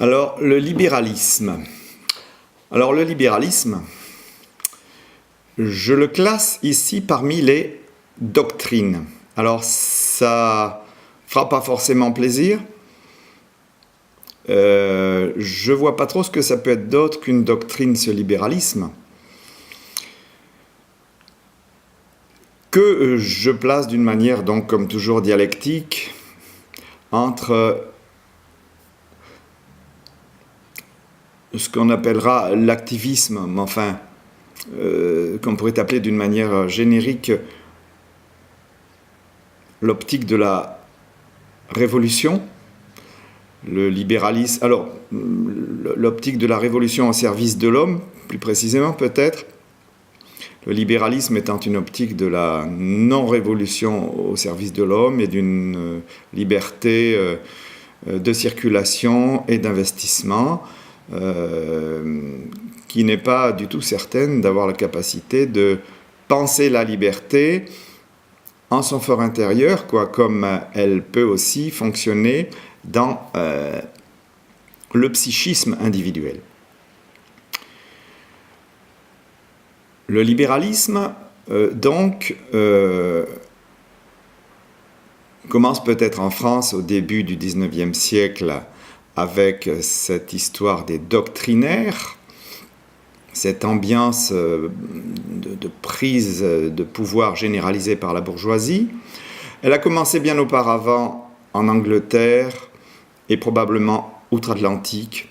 Alors, le libéralisme. Je le classe ici parmi les doctrines. Alors, ça fera pas forcément plaisir. Je vois pas trop ce que ça peut être d'autre qu'une doctrine, ce libéralisme, que je place d'une manière, donc, comme toujours, dialectique, entre ce qu'on appellera l'activisme, mais enfin, qu'on pourrait appeler d'une manière générique l'optique de la révolution, le libéralisme, alors l'optique de la révolution au service de l'homme, plus précisément peut-être, le libéralisme étant une optique de la non-révolution au service de l'homme et d'une liberté de circulation et d'investissement, qui n'est pas du tout certaine d'avoir la capacité de penser la liberté en son fort intérieur, comme elle peut aussi fonctionner dans le psychisme individuel. Le libéralisme, commence peut-être en France au début du XIXe siècle avec cette histoire des doctrinaires, cette ambiance de prise de pouvoir généralisée par la bourgeoisie. Elle a commencé bien auparavant en Angleterre et probablement outre-Atlantique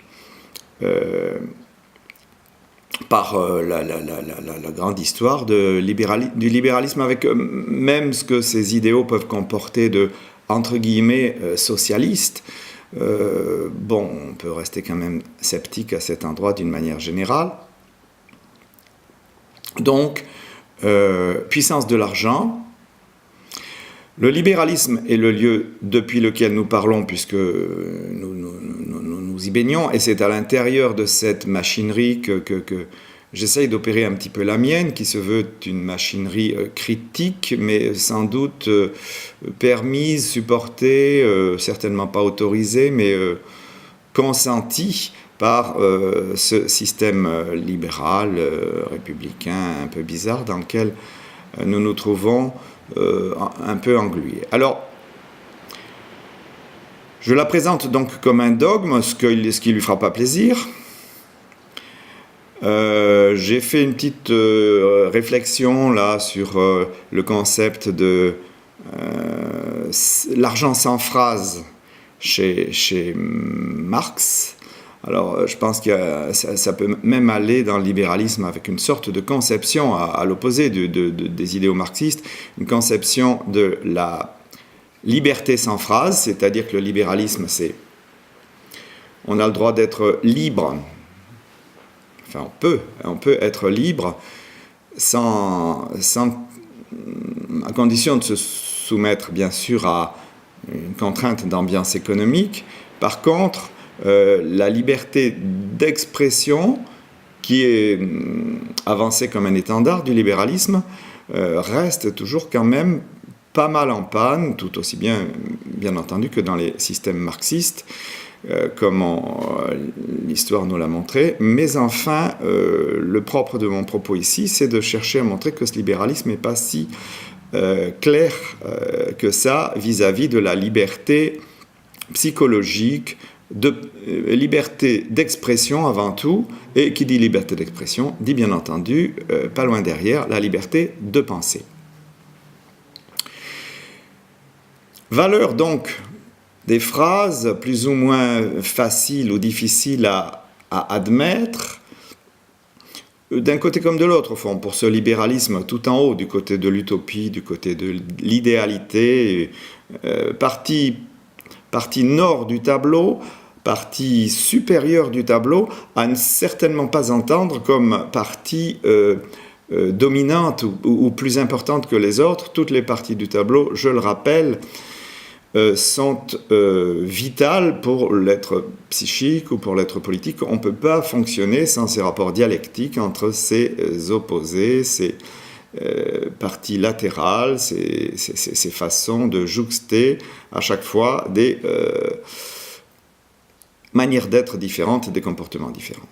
par la grande histoire du libéralisme, avec même ce que ces idéaux peuvent comporter de, entre guillemets, socialistes. On peut rester quand même sceptique à cet endroit d'une manière générale. Donc, puissance de l'argent. Le libéralisme est le lieu depuis lequel nous parlons, puisque nous y baignons, et c'est à l'intérieur de cette machinerie que j'essaye d'opérer un petit peu la mienne, qui se veut une machinerie critique, mais sans doute permise, supportée, certainement pas autorisée, mais consentie par ce système libéral, républicain, un peu bizarre, dans lequel nous nous trouvons un peu englués. Alors, je la présente donc comme un dogme, ce qui lui fera pas plaisir. J'ai fait une petite réflexion là sur le concept de l'argent sans phrase chez Marx. Alors, je pense que ça peut même aller dans le libéralisme avec une sorte de conception à l'opposé des idéaux marxistes, une conception de la liberté sans phrase, c'est-à-dire que le libéralisme, on a le droit d'être libre, enfin on peut être libre à condition de se soumettre bien sûr à une contrainte d'ambiance économique. Par contre, la liberté d'expression, qui est avancée comme un étendard du libéralisme, reste toujours quand même pas mal en panne, tout aussi bien entendu que dans les systèmes marxistes, comme l'histoire nous l'a montré. Mais enfin, le propre de mon propos ici, c'est de chercher à montrer que ce libéralisme n'est pas si clair que ça vis-à-vis de la liberté psychologique, de liberté d'expression avant tout, et qui dit liberté d'expression dit bien entendu, pas loin derrière, la liberté de penser. Valeur donc des phrases plus ou moins faciles ou difficiles à admettre, d'un côté comme de l'autre, au fond, pour ce libéralisme tout en haut, du côté de l'utopie, du côté de l'idéalité, partie nord du tableau, partie supérieure du tableau, à ne certainement pas entendre comme partie dominante ou plus importante que les autres. Toutes les parties du tableau, je le rappelle, sont vitales pour l'être psychique ou pour l'être politique. On ne peut pas fonctionner sans ces rapports dialectiques entre ces opposés, ces parties latérales, ces façons de jouxter à chaque fois manières d'être différentes et des comportements différents.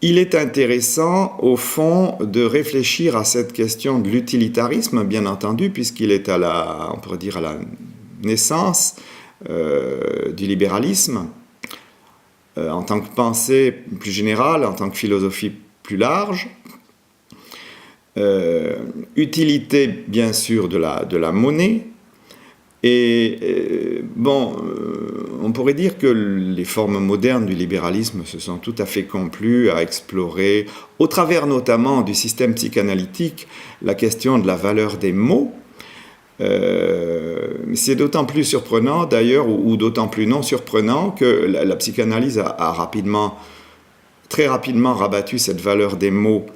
Il est intéressant, au fond, de réfléchir à cette question de l'utilitarisme, bien entendu, puisqu'il est on pourrait dire, à la naissance du libéralisme, en tant que pensée plus générale, en tant que philosophie plus large. Utilité, bien sûr, de la monnaie. Et on pourrait dire que les formes modernes du libéralisme se sont tout à fait complues à explorer, au travers notamment du système psychanalytique, la question de la valeur des mots. C'est d'autant plus surprenant d'ailleurs, ou d'autant plus non surprenant, que la psychanalyse a très rapidement rabattu cette valeur des mots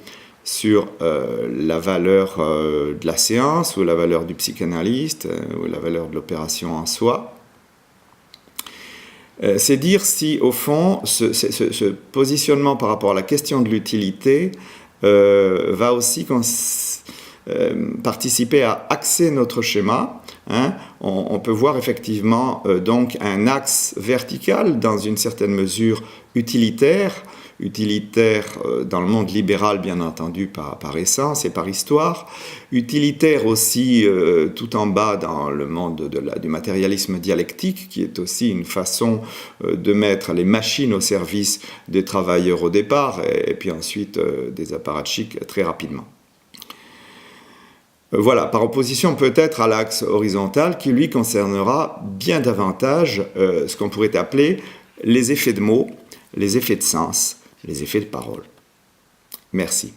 sur la valeur de la séance, ou la valeur du psychanalyste, ou la valeur de l'opération en soi. C'est dire si, au fond, ce positionnement par rapport à la question de l'utilité va aussi participer à axer notre schéma. On peut voir effectivement donc un axe vertical, dans une certaine mesure utilitaire dans le monde libéral, bien entendu, par essence et par histoire, utilitaire aussi tout en bas dans le monde du matérialisme dialectique, qui est aussi une façon de mettre les machines au service des travailleurs au départ, et puis ensuite des apparatchiks très rapidement. Voilà, par opposition peut-être à l'axe horizontal, qui lui concernera bien davantage ce qu'on pourrait appeler les effets de mots, les effets de sens, les effets de parole. Merci.